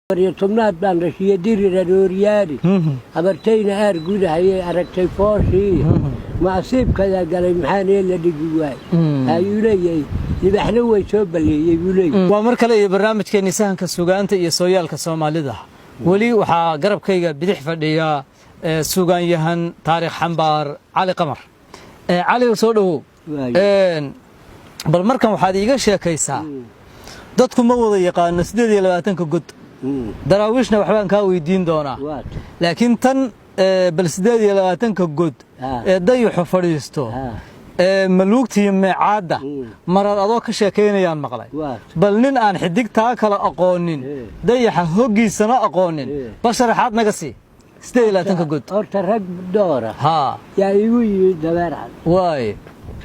tobnaad baan dhashiye dirira rooriyaari habartayna aar gudahayay aragtay fooshii maasiibkadaa galay maxaanee la dhigi waay ayuu leeyahay libaxna way soo balleeyey buu leeyahay waa mar kale iyo barnaamijkeeni sahanka sugaanta iyo sooyaalka Soomaalida wali waxa garabkayga bidix fadhiya suugaanyahan taariikh xambaar cali qamar cali soo dhaw bal markan waxaad iiga sheekaysaa dadku ma wada yaqaan 28 god daraawishna waxbaan ka weydiin doonaa laakiin tan bal 28 god ee dayaxu fadhiisto maluugtii meecaada marad adoo ka sheekeynayaan maqlay bal nin aan xidigtaa kala aqoonin dayaxa hoggiisana aqoonin basharaxaad naga sii 28 god horta rag doora yaa igu yimid dabeercad waay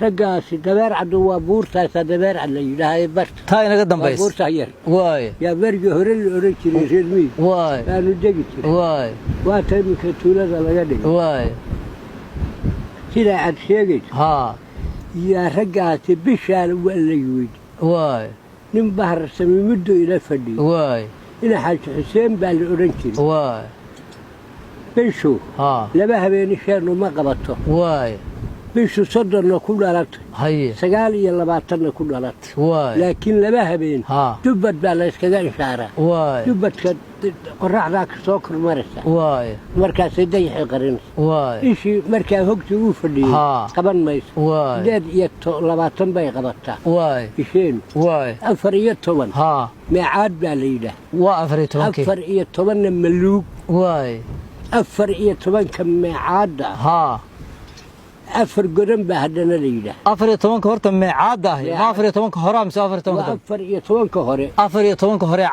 raggaasi dabeercad waa buurtaas dabeercad la yidhaahay barta taa inaga dambays buurta yar waay yaa bergi hore la oran jiray reermi waay aanu degi jiray waay waa taymika tuulada laga dhigay waay sida aad sheegay yaa raggaasi bishaan waa la yimid waay nin bahar samiimadu ila fadhiyo waay ina xaaji xuseen baa la oran jiray waay bishu laba habeen sheenu ma qabato waay bishu 30 ku dhalatay haye 29 ku dhalatay waay laakiin laba habeen dubad baa la iskaga ishaaraa waay dubadka qoraxda ka soo kormaraysa waay markaas dayaxay qarin waay ishi markaa hogti uu fadhiyo qaban mayso waay 20 bay qabataa waay isheen waay 14 meecaad baa la yidhaa waa 14 maluug waay 14 meecaad afar godan baa hadana la yidhaa 14 horta meecaad ah ma 14 hore amse 14 hore 14 hore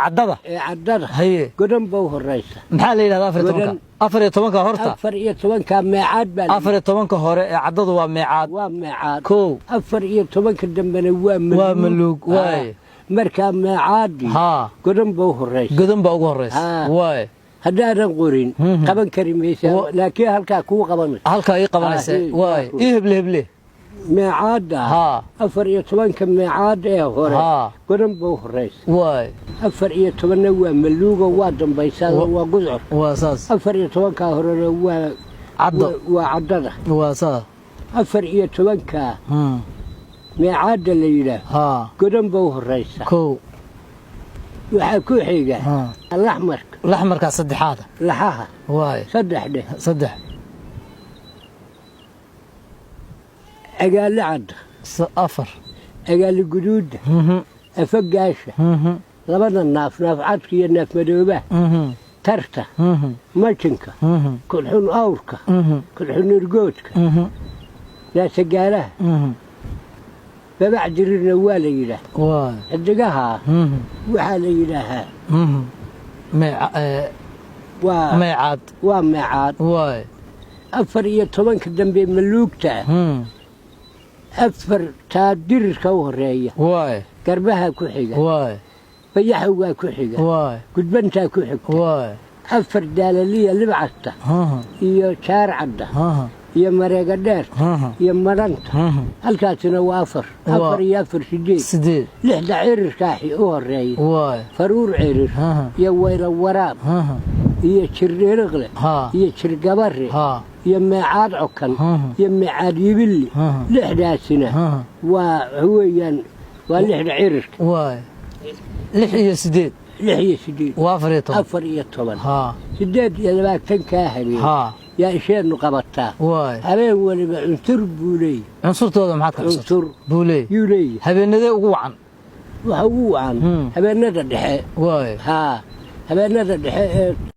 cadada haye godan baa horeysa maxaa la yiraahdaa 14 horta 14 meecaad baa 14 hore ee cadadu waa meecaad ko 14 dambana waa maluug waay marka meecaadi godan baa ugu horeysa waay haddaadan qorin qaban kari maysa laakiin halka ku qabanaysa waay heble meecaada 14 meecaad ee hore godan baa horeysa waay 14 waa maluuga waa dambaysaa waa gudcur waa saas 14 ka hore waa cadada waa saas 14 meecaada la yiraahdo godan baa horeysa ko waxa ku xiga الأحمر صدحاده لحاها واي صدح أقال لعد أفر أقال قدود أفقاشة لبنا الناف عدك يا الناف مدوبة ترته ملشنكة كل حين أوركة كل حين رقوتك ناس قالها فبعد النوالي له واي الدقاها وحالي لها ميعاد واي 14 كدنبي ملوكتا أفر تادير كوهرية واي قربها كحيقة واي فيحوها كحيقة واي قد بنتها كحيقة واي أفر دالالية اللي بعثتها هي شارع عده هي مريقة دير هي مرنت هالكاتنا وافر يافر سديد لحد عيرش كاحي اوهرية واي فرور عيرش يا ويل وراب هي شرير غلي هي شرقبري هي ميعاد عكن هي ميعاد يبلي لحداسنا وهويا ولحد عيرش واي لحية سديد وافرية طبعا سديد يا ذاك تنكاهلي يا شيء نقبتها واي هبين ولي عنصر بولي عنصرتooda maxaad ka عنصر بولي يولي habeenada ugu wacan waxa ugu wacan habeenada dhexe waay habeenada dhexe